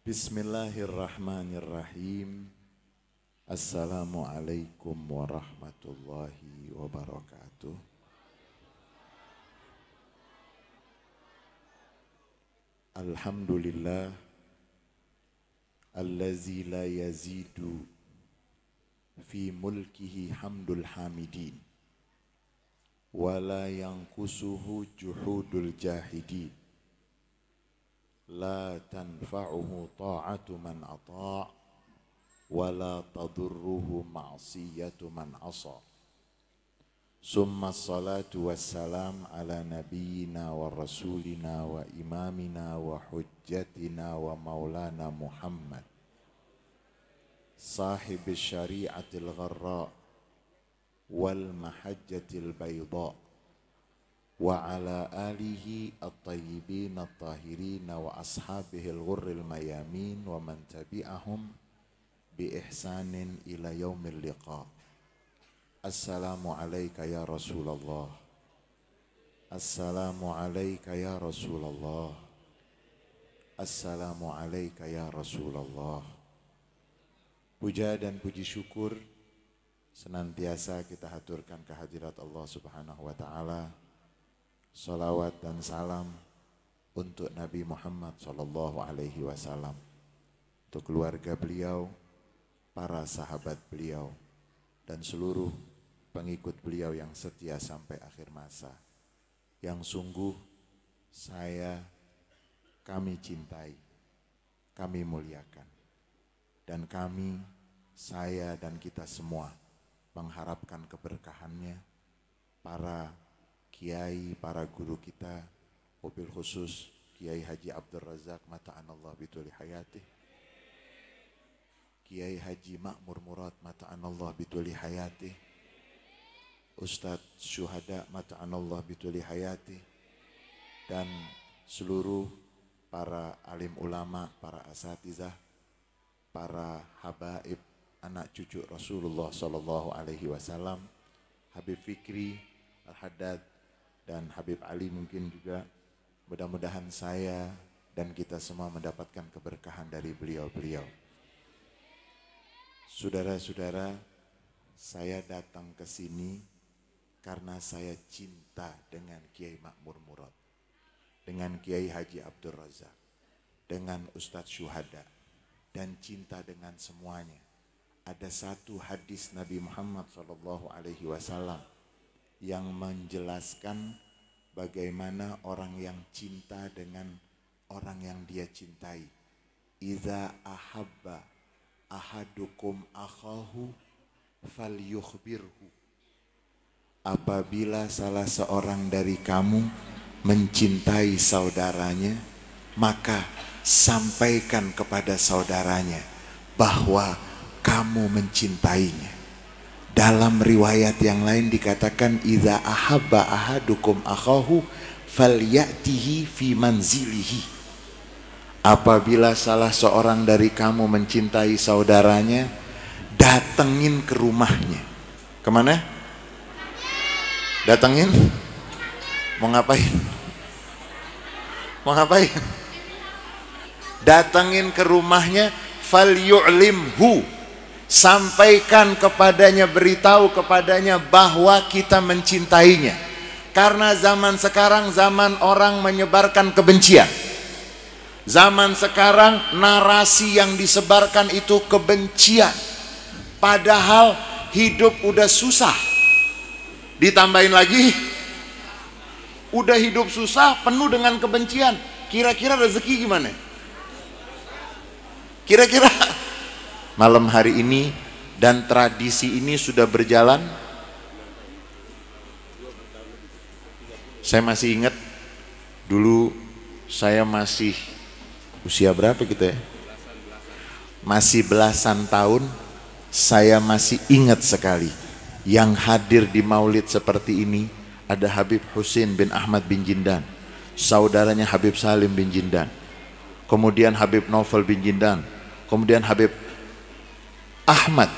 Bismillahirrahmanirrahim. Assalamualaikum warahmatullahi wabarakatuh. Alhamdulillah allazi la yazidu fi mulkihi hamdul hamidin wa la yanqusuhu juhudul jahidin. La tanfa'uhu ta'atu man ata' wa la tadurruhu ma'siyatu man asa. Summa salatu wassalam ala nabiyyina wa rasulina wa imamina wa hujjatina wa maulana Muhammad sahibi syari'atil gharra wal mahajjatil bayda wa ala alihi at-tayyibin at-tahirin wa ashabihi al-ghurril mayamin wa man tabi'ahum bi ihsanin ila yaumil liqa. Assalamu alayka ya Rasulullah. Assalamu alayka ya Rasulullah. Assalamu alayka ya Rasulullah. Puja dan puji syukur senantiasa kita haturkan kehadirat Allah Subhanahu wa taala. Salawat dan salam untuk Nabi Muhammad sallallahu alaihi wasallam, untuk keluarga beliau, para sahabat beliau, dan seluruh pengikut beliau yang setia sampai akhir masa. Yang sungguh kami cintai, kami muliakan, dan saya dan kita semua mengharapkan keberkahannya, para kiai, para guru kita, wabil khusus Kiai Haji Abdul Razak mata'anallah bituli hayatih, Kiai Haji Ma'mur Murad mata'anallah bituli hayatih, Ustadz Syuhada mata'anallah bituli hayatih, dan seluruh para alim ulama, para asatizah, para habaib, anak cucu Rasulullah sallallahu alaihi wasallam, Habib Fikri Al-Haddad dan Habib Ali mungkin juga. Mudah-mudahan saya dan kita semua mendapatkan keberkahan dari beliau-beliau. Saudara-saudara, saya datang ke sini karena saya cinta dengan Kiai Ma'mur Murad, dengan Kiai Haji Abdul Razak, dengan Ustadz Syuhada, dan cinta dengan semuanya. Ada satu hadis Nabi Muhammad SAW yang menjelaskan bagaimana orang yang cinta dengan orang yang dia cintai. Idza ahabba ahadukum akhahu falyukhbirhu. Apabila salah seorang dari kamu mencintai saudaranya, maka sampaikan kepada saudaranya bahwa kamu mencintainya. Dalam riwayat yang lain dikatakan idza ahabba ahadukum akhahu falyatihi fi manzilihi. Apabila salah seorang dari kamu mencintai saudaranya, datengin ke rumahnya. Kemana? Datengin? Mau ngapain? Mau ngapain? Datengin ke rumahnya, falyu'limhu. Sampaikan kepadanya, beritahu kepadanya bahwa kita mencintainya. Karena zaman sekarang zaman orang menyebarkan kebencian. Zaman sekarang narasi yang disebarkan itu kebencian. Padahal hidup udah susah. Ditambahin lagi, udah hidup susah penuh dengan kebencian. Kira-kira rezeki gimana? Kira-kira malam hari ini dan tradisi ini sudah berjalan. Saya masih ingat dulu saya masih usia berapa kita ya? Masih belasan tahun. Saya masih ingat sekali yang hadir di maulid seperti ini ada Habib Husin bin Ahmad bin Jindan, saudaranya Habib Salim bin Jindan, kemudian Habib Novel bin Jindan, kemudian Habib Ahmad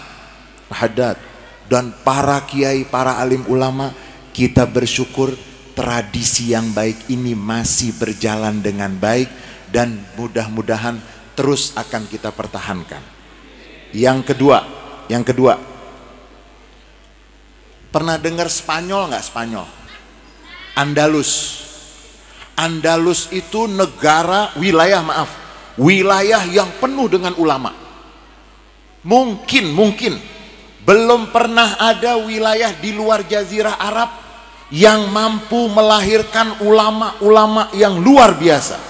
Haddad, dan para kiai, para alim ulama. Kita bersyukur tradisi yang baik ini masih berjalan dengan baik, dan mudah-mudahan terus akan kita pertahankan. Yang kedua, pernah dengar Spanyol nggak? Spanyol, Andalus itu wilayah yang penuh dengan ulama. Mungkin belum pernah ada wilayah di luar Jazirah Arab yang mampu melahirkan ulama-ulama yang luar biasa.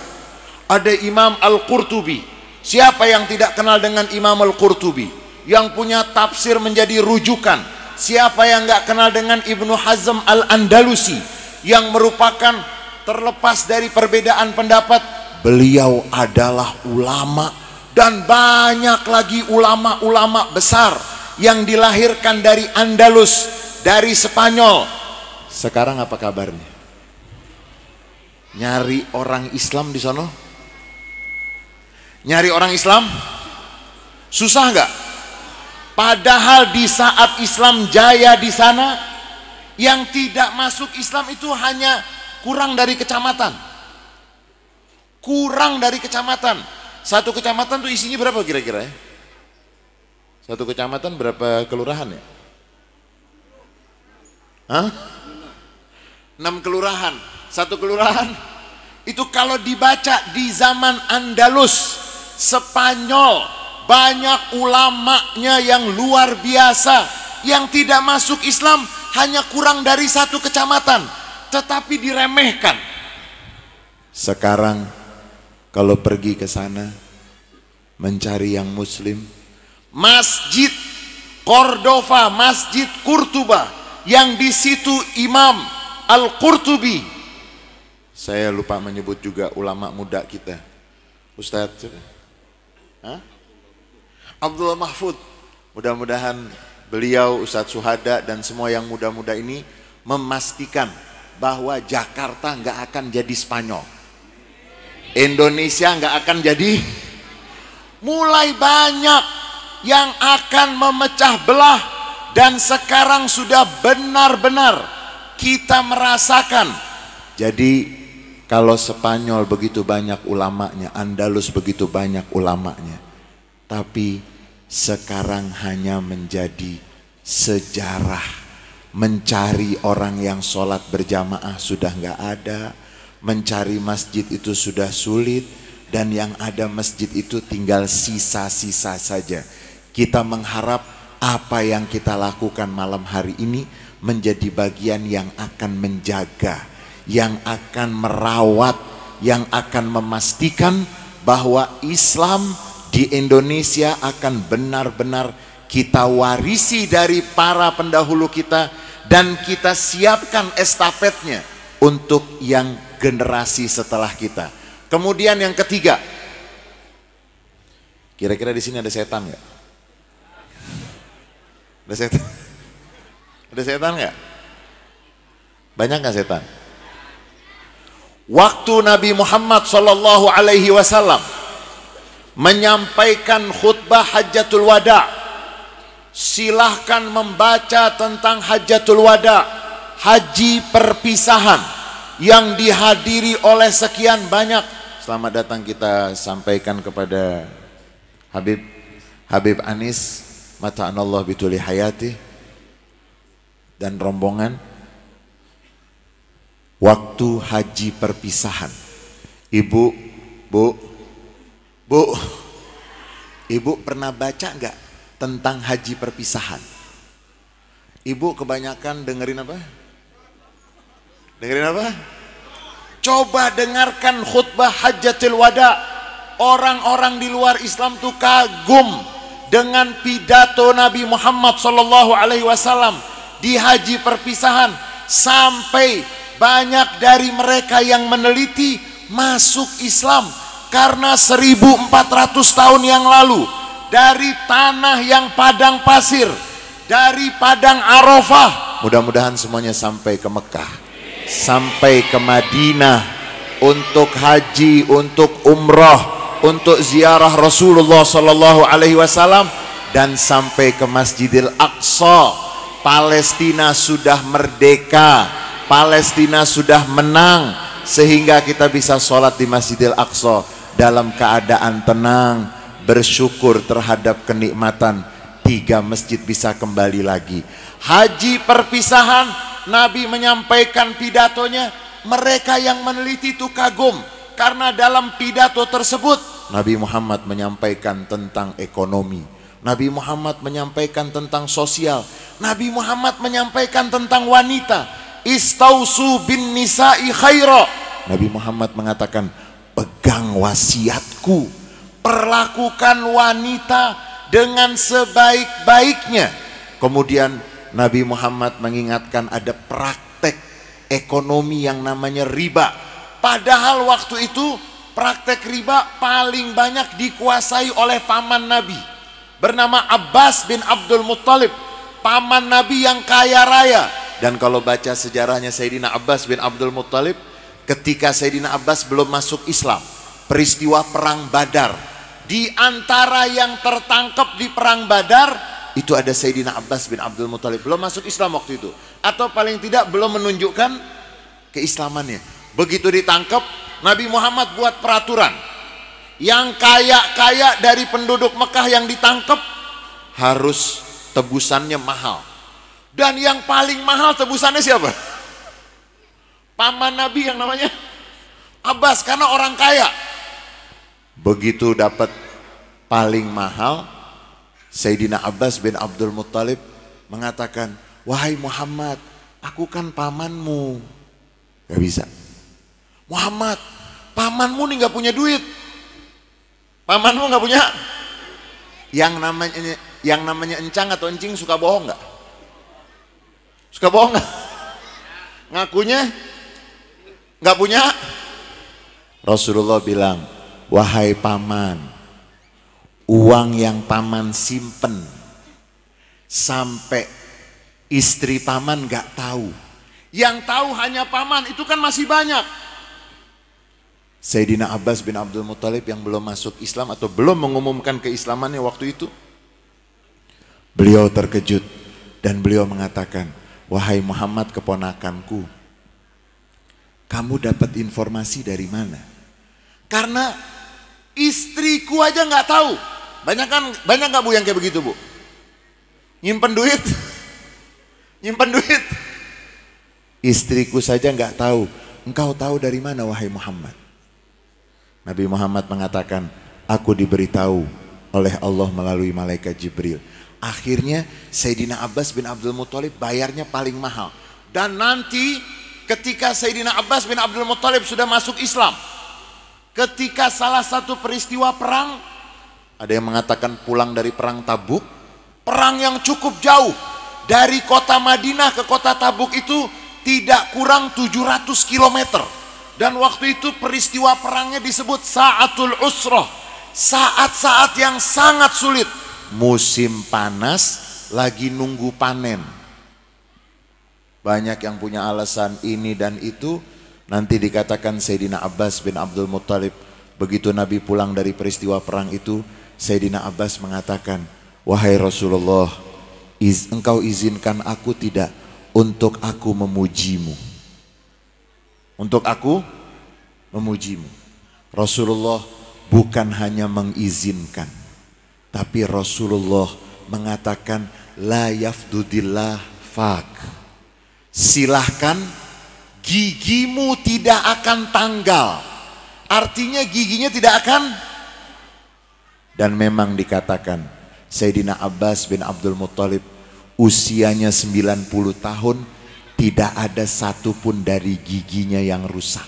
Ada Imam Al-Qurtubi. Siapa yang tidak kenal dengan Imam Al-Qurtubi, yang punya tafsir menjadi rujukan? Siapa yang nggak kenal dengan Ibnu Hazm Al-Andalusi, yang merupakan, terlepas dari perbedaan pendapat, beliau adalah ulama. Dan banyak lagi ulama-ulama besar yang dilahirkan dari Andalus, dari Spanyol. Sekarang apa kabarnya? Nyari orang Islam di sono? Nyari orang Islam susah nggak? Padahal di saat Islam jaya di sana, yang tidak masuk Islam itu hanya kurang dari kecamatan. Satu kecamatan tuh isinya berapa kira-kira ya? Satu kecamatan berapa kelurahan ya? 6 kelurahan. Satu kelurahan itu kalau dibaca di zaman Andalus, Spanyol, banyak ulamanya yang luar biasa, yang tidak masuk Islam hanya kurang dari satu kecamatan, tetapi diremehkan. Sekarang kalau pergi ke sana mencari yang muslim, Masjid Cordova, Masjid Kurtuba, yang di situ Imam Al-Qurtubi, saya lupa menyebut juga ulama muda kita, Ustadz Abdullah Mahfud. Mudah-mudahan beliau, Ustadz Suhada, dan semua yang muda-muda ini memastikan bahwa Jakarta nggak akan jadi Spanyol, Indonesia nggak akan jadi. Mulai banyak yang akan memecah belah, dan sekarang sudah benar-benar kita merasakan. Jadi kalau Spanyol begitu banyak ulamanya, Andalus begitu banyak ulamanya, tapi sekarang hanya menjadi sejarah. Mencari orang yang sholat berjamaah sudah nggak ada, mencari masjid itu sudah sulit, dan yang ada masjid itu tinggal sisa-sisa saja. Kita mengharap apa yang kita lakukan malam hari ini menjadi bagian yang akan menjaga, yang akan merawat, yang akan memastikan bahwa Islam di Indonesia akan benar-benar kita warisi dari para pendahulu kita, dan kita siapkan estafetnya untuk yang generasi setelah kita. Kemudian yang ketiga, kira-kira di sini ada setan nggak? Ada setan? Ada setan nggak? Banyak nggak setan? Waktu Nabi Muhammad SAW menyampaikan khutbah Hajjatul Wada, silahkan membaca tentang Hajjatul Wada, haji perpisahan yang dihadiri oleh sekian banyak. Selamat datang kita sampaikan kepada Habib Anis mata'anallah bituli hayati dan rombongan. Waktu haji perpisahan, ibu pernah baca nggak tentang haji perpisahan? Ibu kebanyakan dengerin apa? Coba dengarkan khutbah Hajjatul Wada. Orang-orang di luar Islam tuh kagum dengan pidato Nabi Muhammad SAW di haji perpisahan, sampai banyak dari mereka yang meneliti masuk Islam karena 1400 tahun yang lalu, dari tanah yang padang pasir, dari padang Arafah. Mudah-mudahan semuanya sampai ke Mekah, sampai ke Madinah untuk haji, untuk umrah, untuk ziarah Rasulullah SAW, dan sampai ke Masjidil Aqsa. Palestina sudah merdeka, Palestina sudah menang, sehingga kita bisa sholat di Masjidil Aqsa. dalam keadaan tenang, bersyukur terhadap kenikmatan, 3 masjid bisa kembali lagi. Haji perpisahan, Nabi menyampaikan pidatonya, mereka yang meneliti itu kagum, karena dalam pidato tersebut Nabi Muhammad menyampaikan tentang ekonomi, Nabi Muhammad menyampaikan tentang sosial, Nabi Muhammad menyampaikan tentang wanita. Istausu bin nisa'i khaira. Nabi Muhammad mengatakan, pegang wasiatku, perlakukan wanita dengan sebaik-baiknya. Kemudian Nabi Muhammad mengingatkan ada praktek ekonomi yang namanya riba. Padahal waktu itu praktek riba paling banyak dikuasai oleh paman Nabi, bernama Abbas bin Abdul Muttalib, paman Nabi yang kaya raya. Dan kalau baca sejarahnya Sayyidina Abbas bin Abdul Muttalib, ketika Sayyidina Abbas belum masuk Islam, peristiwa perang Badar, di antara yang tertangkap di perang Badar itu ada Sayyidina Abbas bin Abdul Muttalib, belum masuk Islam waktu itu, atau paling tidak belum menunjukkan keislamannya. Begitu ditangkap, Nabi Muhammad buat peraturan, yang kaya-kaya dari penduduk Mekah yang ditangkap harus tebusannya mahal. Dan yang paling mahal tebusannya siapa? Paman Nabi yang namanya Abbas, karena orang kaya. Begitu dapat paling mahal, Sayyidina Abbas bin Abdul Muttalib mengatakan, wahai Muhammad, aku kan pamanmu. Gak bisa. Muhammad, pamanmu nih gak punya duit. Pamanmu gak punya. Yang namanya encang atau encing suka bohong gak? Suka bohong gak? Ngakunya gak punya. Rasulullah bilang, wahai paman, uang yang paman simpen sampai istri paman gak tahu, yang tahu hanya paman, itu kan masih banyak. Sayyidina Abbas bin Abdul Muttalib yang belum masuk Islam atau belum mengumumkan keislamannya waktu itu, beliau terkejut dan beliau mengatakan, wahai Muhammad keponakanku, kamu dapat informasi dari mana? Karena istriku aja nggak tahu. Banyak nggak bu yang kayak begitu bu? Nyimpen duit, nyimpen duit. Istriku saja nggak tahu. Engkau tahu dari mana wahai Muhammad? Nabi Muhammad mengatakan, aku diberitahu oleh Allah melalui malaikat Jibril. Akhirnya Sayyidina Abbas bin Abdul Muttalib bayarnya paling mahal. Dan nanti ketika Sayyidina Abbas bin Abdul Muttalib sudah masuk Islam, ketika salah satu peristiwa perang, ada yang mengatakan pulang dari perang Tabuk, perang yang cukup jauh, dari kota Madinah ke kota Tabuk itu tidak kurang 700 km. Dan waktu itu peristiwa perangnya disebut Sa'atul Usrah, saat-saat yang sangat sulit. Musim panas, lagi nunggu panen. Banyak yang punya alasan ini dan itu. Nanti dikatakan Sayyidina Abbas bin Abdul Muttalib, begitu Nabi pulang dari peristiwa perang itu, Sayyidina Abbas mengatakan, wahai Rasulullah, engkau izinkan aku tidak untuk aku memujimu? Untuk aku memujimu. Rasulullah bukan hanya mengizinkan, tapi Rasulullah mengatakan, la yafdudillah fak. Silahkan, gigimu tidak akan tanggal. Artinya giginya tidak akan. Dan memang dikatakan Sayyidina Abbas bin Abdul Muttalib usianya 90 tahun, tidak ada satupun dari giginya yang rusak.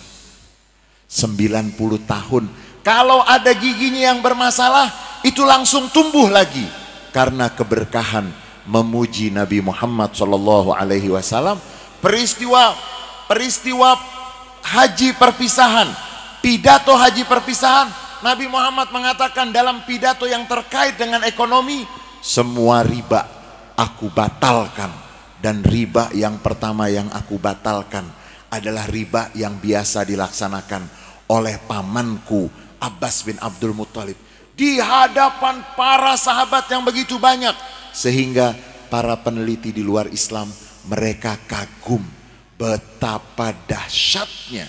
90 tahun. Kalau ada giginya yang bermasalah, itu langsung tumbuh lagi. Karena keberkahan memuji Nabi Muhammad SAW. Peristiwa haji perpisahan, pidato haji perpisahan, Nabi Muhammad mengatakan dalam pidato yang terkait dengan ekonomi, semua riba aku batalkan. Dan riba yang pertama yang aku batalkan adalah riba yang biasa dilaksanakan oleh pamanku Abbas bin Abdul Muttalib di hadapan para sahabat yang begitu banyak, sehingga para peneliti di luar Islam mereka kagum betapa dahsyatnya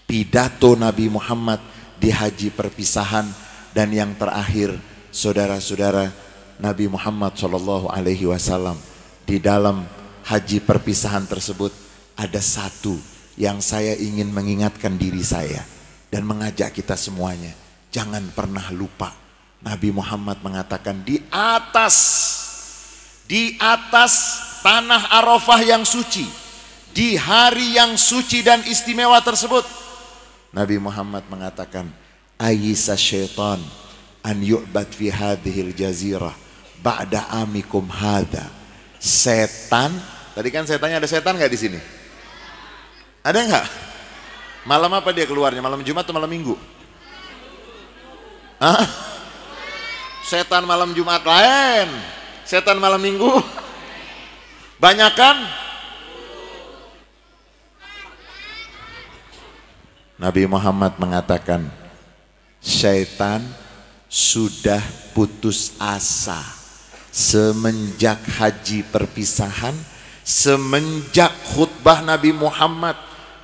pidato Nabi Muhammad di haji perpisahan. Dan yang terakhir, saudara-saudara, Nabi Muhammad SAW di dalam haji perpisahan tersebut ada satu yang saya ingin mengingatkan diri saya dan mengajak kita semuanya, jangan pernah lupa. Nabi Muhammad mengatakan di atas tanah Arafah yang suci, di hari yang suci dan istimewa tersebut, Nabi Muhammad mengatakan, ayisa syaitan an yu'bad fi hadhil jazirah ba'da amikum hadha. Setan, tadi kan saya tanya ada setan nggak di sini? Ada nggak? Malam apa dia keluarnya? Malam Jumat atau malam Minggu? Hah? Setan malam Jumat lain, setan malam Minggu. Banyak kan? Nabi Muhammad mengatakan, syaitan sudah putus asa semenjak haji perpisahan, semenjak khutbah Nabi Muhammad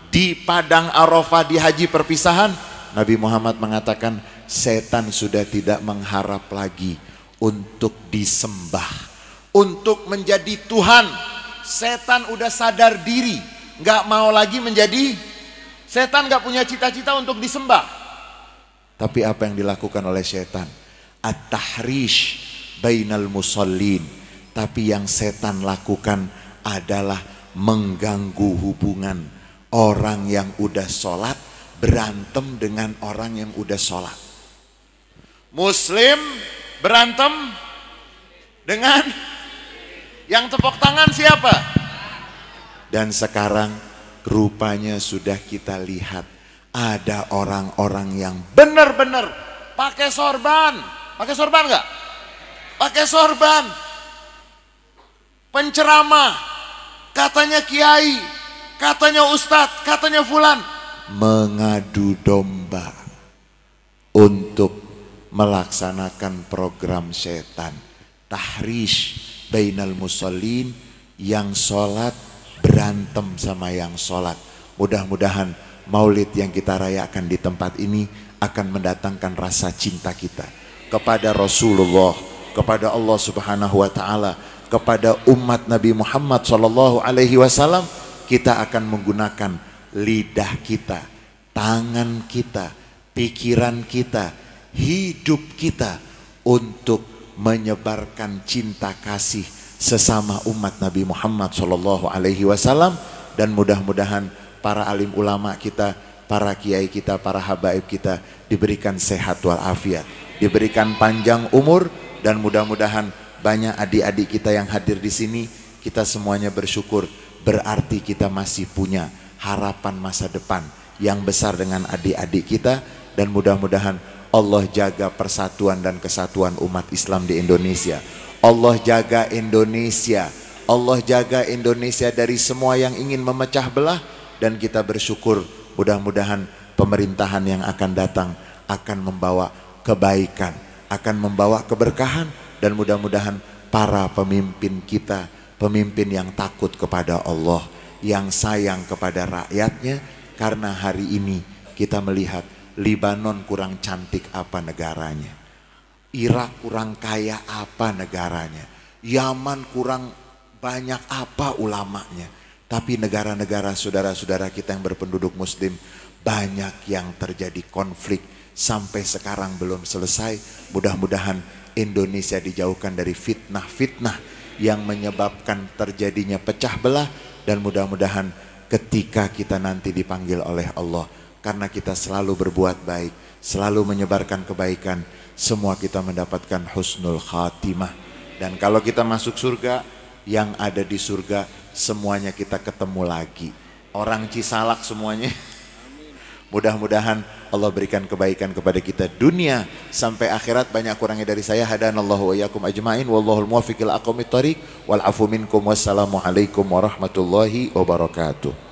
di padang Arafah di haji perpisahan. Nabi Muhammad mengatakan, setan sudah tidak mengharap lagi untuk disembah, untuk menjadi Tuhan. Setan udah sadar diri, nggak mau lagi menjadi. Setan nggak punya cita-cita untuk disembah. Tapi apa yang dilakukan oleh setan? At-tahrish bainal musallin. Tapi yang setan lakukan adalah mengganggu hubungan orang yang udah sholat berantem dengan orang yang udah sholat. Muslim berantem dengan yang tepuk tangan siapa? Dan sekarang rupanya sudah kita lihat ada orang-orang yang benar-benar pakai sorban. Pakai sorban nggak? Pakai sorban. Penceramah, katanya kiai, katanya ustadz, katanya fulan, mengadu domba untuk melaksanakan program setan. Tahrish bainal musallin, yang sholat berantem sama yang sholat. Mudah-mudahan maulid yang kita rayakan di tempat ini akan mendatangkan rasa cinta kita kepada Rasulullah, kepada Allah Subhanahu wa Ta'ala, kepada umat Nabi Muhammad SAW. Kita akan menggunakan lidah kita, tangan kita, pikiran kita, hidup kita untuk menyebarkan cinta kasih sesama umat Nabi Muhammad SAW. Dan mudah-mudahan para alim ulama kita, para kiai kita, para habaib kita diberikan sehat walafiat, diberikan panjang umur, dan mudah-mudahan banyak adik-adik kita yang hadir di sini. Kita semuanya bersyukur, berarti kita masih punya harapan masa depan yang besar dengan adik-adik kita. Dan mudah-mudahan Allah jaga persatuan dan kesatuan umat Islam di Indonesia. Allah jaga Indonesia. Allah jaga Indonesia dari semua yang ingin memecah belah. Dan kita bersyukur mudah-mudahan pemerintahan yang akan datang akan membawa kebaikan, akan membawa keberkahan. Dan mudah-mudahan para pemimpin kita, pemimpin yang takut kepada Allah, yang sayang kepada rakyatnya. Karena hari ini kita melihat Libanon kurang cantik apa negaranya, Irak kurang kaya apa negaranya, Yaman kurang banyak apa ulamanya. Tapi negara-negara saudara-saudara kita yang berpenduduk muslim, banyak yang terjadi konflik sampai sekarang belum selesai. Mudah-mudahan Indonesia dijauhkan dari fitnah-fitnah yang menyebabkan terjadinya pecah belah. Dan mudah-mudahan ketika kita nanti dipanggil oleh Allah, karena kita selalu berbuat baik, selalu menyebarkan kebaikan, semua kita mendapatkan husnul khatimah. Dan kalau kita masuk surga, yang ada di surga semuanya kita ketemu lagi. Orang Cisalak semuanya. Mudah-mudahan Allah berikan kebaikan kepada kita dunia sampai akhirat. Banyak kurangnya dari saya. Hadanallahu wa iyyakum ajma'in. Wallahul muwaffiq ila aqwamit thoriq. Wal afu minkum. Wassalamualaikum warahmatullahi wabarakatuh.